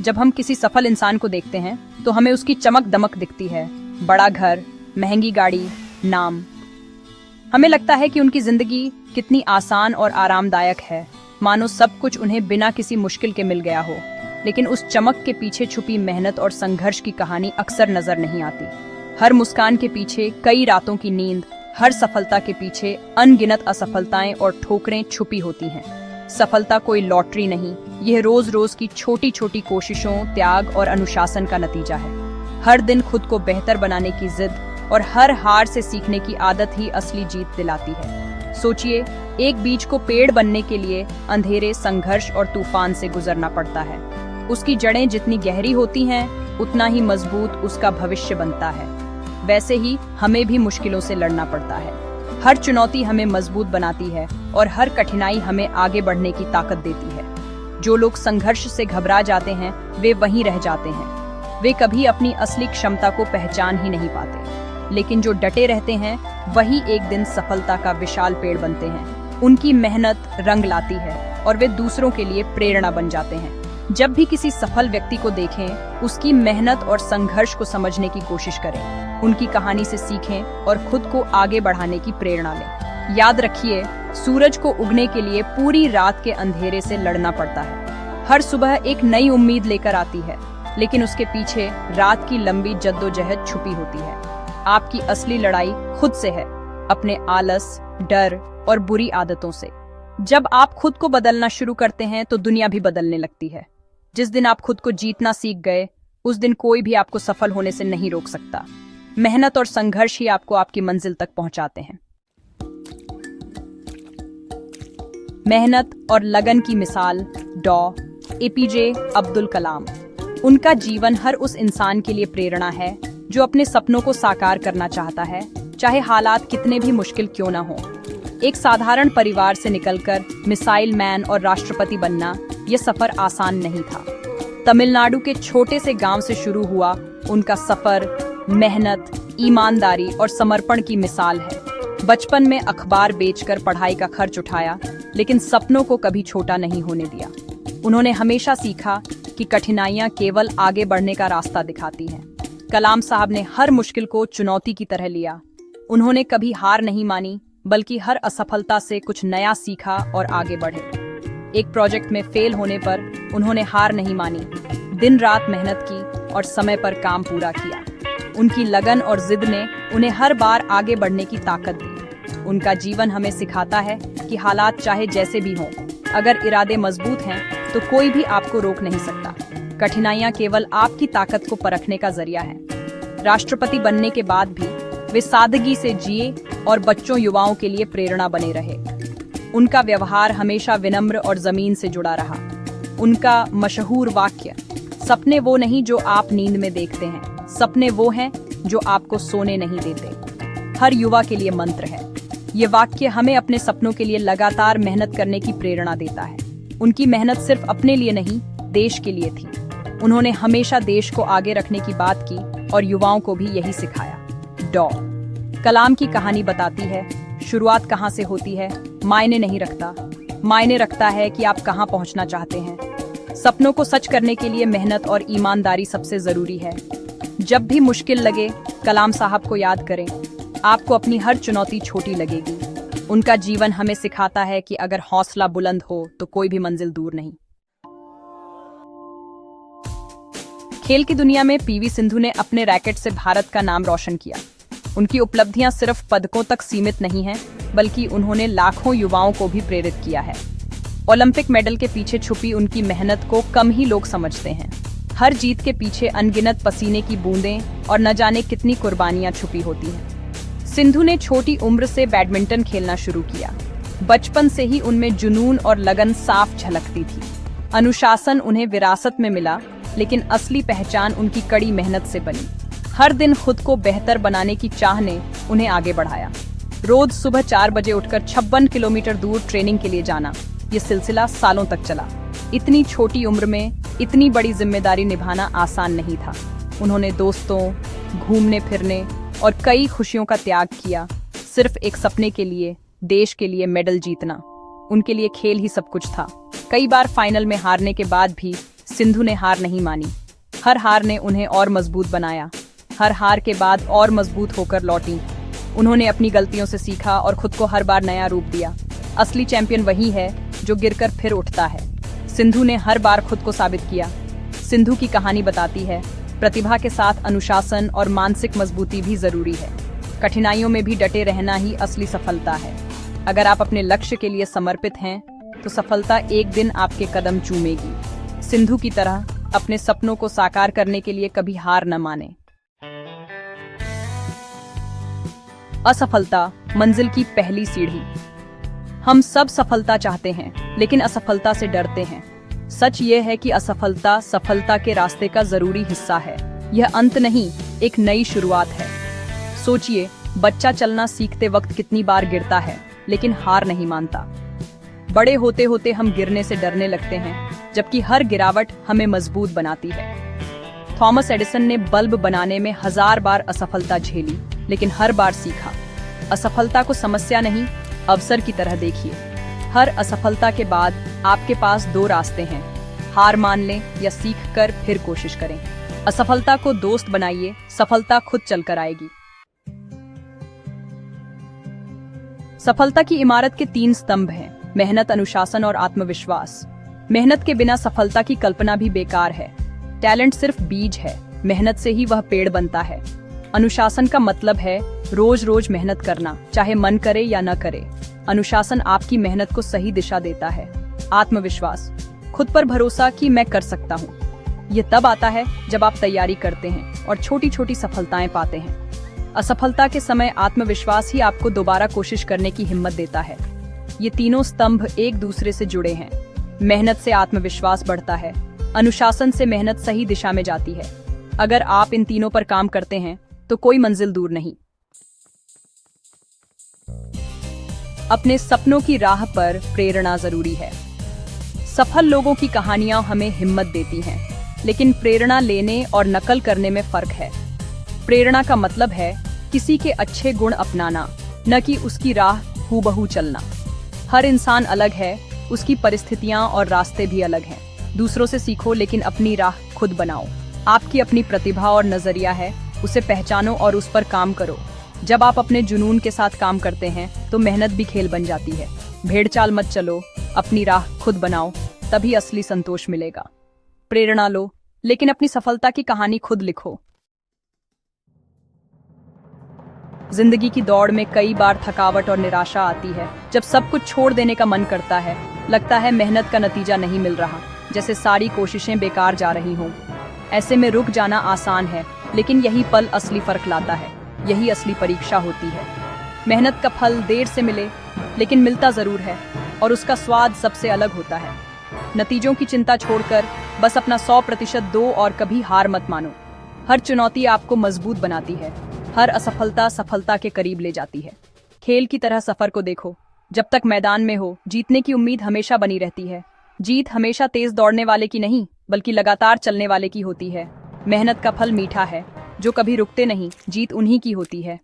जब हम किसी सफल इंसान को देखते हैं तो हमें उसकी चमक दमक दिखती है, बड़ा घर, महंगी गाड़ी, नाम। हमें लगता है कि उनकी जिंदगी कितनी आसान और आरामदायक है, मानो सब कुछ उन्हें बिना किसी मुश्किल के मिल गया हो। लेकिन उस चमक के पीछे छुपी मेहनत और संघर्ष की कहानी अक्सर नजर नहीं आती। हर मुस्कान के पीछे कई रातों की नींद, हर सफलता के पीछे अनगिनत असफलताएं और ठोकरें छुपी होती हैं। सफलता कोई लॉटरी नहीं, यह रोज रोज की छोटी छोटी कोशिशों, त्याग और अनुशासन का नतीजा है। हर दिन खुद को बेहतर बनाने की जिद और हर हार से सीखने की आदत ही असली जीत दिलाती है। सोचिए, एक बीज को पेड़ बनने के लिए अंधेरे, संघर्ष और तूफान से गुजरना पड़ता है। उसकी जड़ें जितनी गहरी होती हैं, उतना ही मजबूत उसका भविष्य बनता है। वैसे ही हमें भी मुश्किलों से लड़ना पड़ता है। हर चुनौती हमें मजबूत बनाती है और हर कठिनाई हमें आगे बढ़ने की ताकत देती है। जो लोग संघर्ष से घबरा जाते हैं, वे वहीं रह जाते हैं। वे कभी अपनी असली क्षमता को पहचान ही नहीं पाते। लेकिन जो डटे रहते हैं, वही एक दिन सफलता का विशाल पेड़ बनते हैं। उनकी मेहनत रंग लाती है और वे दूसरों के लिए प्रेरणा बन जाते हैं। जब भी किसी सफल व्यक्ति को देखें, उसकी मेहनत और संघर्ष को समझने की कोशिश करें। उनकी कहानी से सीखें और खुद को आगे बढ़ाने की प्रेरणा लें। याद रखिए, सूरज को उगने के लिए पूरी रात के अंधेरे से लड़ना पड़ता है। हर सुबह एक नई उम्मीद लेकर आती है, लेकिन उसके पीछे रात की लंबी जद्दोजहद छुपी होती है। आपकी असली लड़ाई खुद से है, अपने आलस, डर और बुरी आदतों से। जब आप खुद को बदलना शुरू करते हैं तो दुनिया भी बदलने लगती है। जिस दिन आप खुद को जीतना सीख गए, उस दिन कोई भी आपको सफल होने से नहीं रोक सकता। मेहनत और संघर्ष ही आपको आपकी मंजिल तक पहुंचाते हैं। मेहनत और लगन की मिसाल डॉ. एपीजे अब्दुल कलाम। उनका जीवन हर उस इंसान के लिए प्रेरणा है जो अपने सपनों को साकार करना चाहता है, चाहे हालात कितने भी मुश्किल क्यों ना हो। एक साधारण परिवार से निकलकर मिसाइल मैन और राष्ट्रपति बनना, यह सफर आसान नहीं था। तमिलनाडु के छोटे से गांव से शुरू हुआ उनका सफर मेहनत, ईमानदारी और समर्पण की मिसाल है। बचपन में अखबार बेचकर पढ़ाई का खर्च उठाया, लेकिन सपनों को कभी छोटा नहीं होने दिया। उन्होंने हमेशा सीखा कि कठिनाइयां केवल आगे बढ़ने का रास्ता दिखाती हैं। कलाम साहब ने हर मुश्किल को चुनौती की तरह लिया। उन्होंने कभी हार नहीं मानी, बल्कि हर असफलता से कुछ नया सीखा और आगे बढ़े। एक प्रोजेक्ट में फेल होने पर उन्होंने हार नहीं मानी, दिन रात मेहनत की और समय पर काम पूरा किया। उनकी लगन और जिद ने उन्हें हर बार आगे बढ़ने की ताकत दी। उनका जीवन हमें सिखाता है कि हालात चाहे जैसे भी हों, अगर इरादे मजबूत हैं तो कोई भी आपको रोक नहीं सकता। कठिनाइयां केवल आपकी ताकत को परखने का जरिया है। राष्ट्रपति बनने के बाद भी वे सादगी से जिए और बच्चों, युवाओं के लिए प्रेरणा बने रहे। उनका व्यवहार हमेशा विनम्र और जमीन से जुड़ा रहा। उनका मशहूर वाक्य, सपने वो नहीं जो आप नींद में देखते हैं, सपने वो हैं जो आपको सोने नहीं देते, हर युवा के लिए मंत्र है। ये वाक्य हमें अपने सपनों के लिए लगातार मेहनत करने की प्रेरणा देता है। उनकी मेहनत सिर्फ अपने लिए नहीं, देश के लिए थी। उन्होंने हमेशा देश को आगे रखने की बात की और युवाओं को भी यही सिखाया। डॉ. कलाम की कहानी बताती है, शुरुआत कहाँ से होती है मायने नहीं रखता, मायने रखता है कि आप कहाँ पहुँचना चाहते हैं। सपनों को सच करने के लिए मेहनत और ईमानदारी सबसे जरूरी है। जब भी मुश्किल लगे, कलाम साहब को याद करें। आपको अपनी हर चुनौती छोटी लगेगी। उनका जीवन हमें सिखाता है कि अगर हौसला बुलंद हो तो कोई भी मंजिल दूर नहीं। खेल की दुनिया में पीवी सिंधु ने अपने रैकेट से भारत का नाम रोशन किया। उनकी उपलब्धियां सिर्फ पदकों तक सीमित नहीं हैं, बल्कि उन्होंने लाखों युवाओं को भी प्रेरित किया है। ओलंपिक मेडल के पीछे छुपी उनकी मेहनत को कम ही लोग समझते हैं। हर जीत के पीछे अनगिनत पसीने की बूंदें और न जाने कितनी कुर्बानियां छुपी होती हैं। सिंधु ने छोटी उम्र से बैडमिंटन खेलना शुरू किया। बचपन से ही उनमें जुनून और लगन साफ झलकती थी। अनुशासन उन्हें विरासत में मिला, लेकिन असली पहचान उनकी कड़ी मेहनत से बनी। हर दिन खुद को बेहतर बनाने की चाह ने उन्हें आगे बढ़ाया। रोज सुबह 4 बजे उठकर 56 किलोमीटर दूर ट्रेनिंग के लिए जाना, ये सिलसिला सालों तक चला। इतनी छोटी उम्र में इतनी बड़ी जिम्मेदारी निभाना आसान नहीं था। उन्होंने दोस्तों, घूमने फिरने और कई खुशियों का त्याग किया, सिर्फ एक सपने के लिए, देश के लिए मेडल जीतना। उनके लिए खेल ही सब कुछ था। कई बार फाइनल में हारने के बाद भी सिंधु ने हार नहीं मानी। हर हार ने उन्हें और मजबूत बनाया। हर हार के बाद और मजबूत होकर लौटी। उन्होंने अपनी गलतियों से सीखा और खुद को हर बार नया रूप दिया। असली चैंपियन वही है जो गिरकर फिर उठता है। सिंधु ने हर बार खुद को साबित किया। सिंधु की कहानी बताती है, प्रतिभा के साथ अनुशासन और मानसिक मजबूती भी जरूरी है। कठिनाइयों में भी डटे रहना ही असली सफलता है। अगर आप अपने लक्ष्य के लिए समर्पित हैं, तो सफलता एक दिन आपके कदम चूमेगी। सिंधु की तरह अपने सपनों को साकार करने के लिए कभी हार न माने। असफलता मंजिल की पहली सीढ़ी। हम सब सफलता चाहते हैं, लेकिन असफलता से डरते हैं। सच ये है कि असफलता सफलता के रास्ते का जरूरी हिस्सा है। यह अंत नहीं, एक नई शुरुआत है। सोचिए, बच्चा चलना सीखते वक्त कितनी बार गिरता है, लेकिन हार नहीं मानता। बड़े होते होते हम गिरने से डरने लगते हैं, जबकि हर गिरावट हमें मजबूत बनाती है। थॉमस एडिसन ने बल्ब बनाने में 1000 बार असफलता झेली, लेकिन हर बार सीखा। असफलता को समस्या नहीं, अवसर की तरह देखिए। हर असफलता के बाद आपके पास 2 रास्ते हैं, हार मान लें या सीख कर फिर कोशिश करें। असफलता को दोस्त बनाइए, सफलता खुद चलकर आएगी। सफलता की इमारत के 3 स्तंभ हैं, मेहनत, अनुशासन और आत्मविश्वास। मेहनत के बिना सफलता की कल्पना भी बेकार है। टैलेंट सिर्फ बीज है, मेहनत से ही वह पेड़ बनता है। अनुशासन का मतलब है रोज रोज मेहनत करना, चाहे मन करे या न करे। अनुशासन आपकी मेहनत को सही दिशा देता है। आत्मविश्वास, खुद पर भरोसा कि मैं कर सकता हूँ। ये तब आता है जब आप तैयारी करते हैं और छोटी छोटी सफलताएं पाते हैं। असफलता के समय आत्मविश्वास ही आपको दोबारा कोशिश करने की हिम्मत देता है। ये तीनों स्तंभ एक दूसरे से जुड़े हैं। मेहनत से आत्मविश्वास बढ़ता है, अनुशासन से मेहनत सही दिशा में जाती है। अगर आप इन तीनों पर काम करते हैं, तो कोई मंजिल दूर नहीं। अपने सपनों की राह पर प्रेरणा जरूरी है। सफल लोगों की कहानियां हमें हिम्मत देती हैं, लेकिन प्रेरणा लेने और नकल करने में फर्क है। प्रेरणा का मतलब है किसी के अच्छे गुण अपनाना, न कि उसकी राह हूबहू चलना। हर इंसान अलग है, उसकी परिस्थितियां और रास्ते भी अलग हैं। दूसरों से सीखो, लेकिन अपनी राह खुद बनाओ। आपकी अपनी प्रतिभा और नजरिया है, उसे पहचानो और उस पर काम करो। जब आप अपने जुनून के साथ काम करते हैं, तो मेहनत भी खेल बन जाती है। भेड़ चाल मत चलो, अपनी राह खुद बनाओ, तभी असली संतोष मिलेगा। प्रेरणा लो, लेकिन अपनी सफलता की कहानी खुद लिखो। जिंदगी की दौड़ में कई बार थकावट और निराशा आती है। जब सब कुछ छोड़ देने का मन करता है, लगता है मेहनत का नतीजा नहीं मिल रहा, जैसे सारी कोशिशें बेकार जा रही हों। ऐसे में रुक जाना आसान है, लेकिन यही पल असली फर्क लाता है। यही असली परीक्षा होती है। मेहनत का फल देर से मिले, लेकिन मिलता जरूर है, और उसका स्वाद सबसे अलग होता है। नतीजों की चिंता छोड़कर बस अपना 100% दो और कभी हार मत मानो। हर चुनौती आपको मजबूत बनाती है। हर असफलता सफलता के करीब ले जाती है। खेल की तरह सफर को देखो। जब तक मैदान में हो, जीतने की उम्मीद हमेशा बनी रहती है। जीत हमेशा तेज दौड़ने वाले की नहीं, बल्कि लगातार चलने वाले की होती है। मेहनत का फल मीठा है, जो कभी रुकते नहीं, जीत उन्हीं की होती है।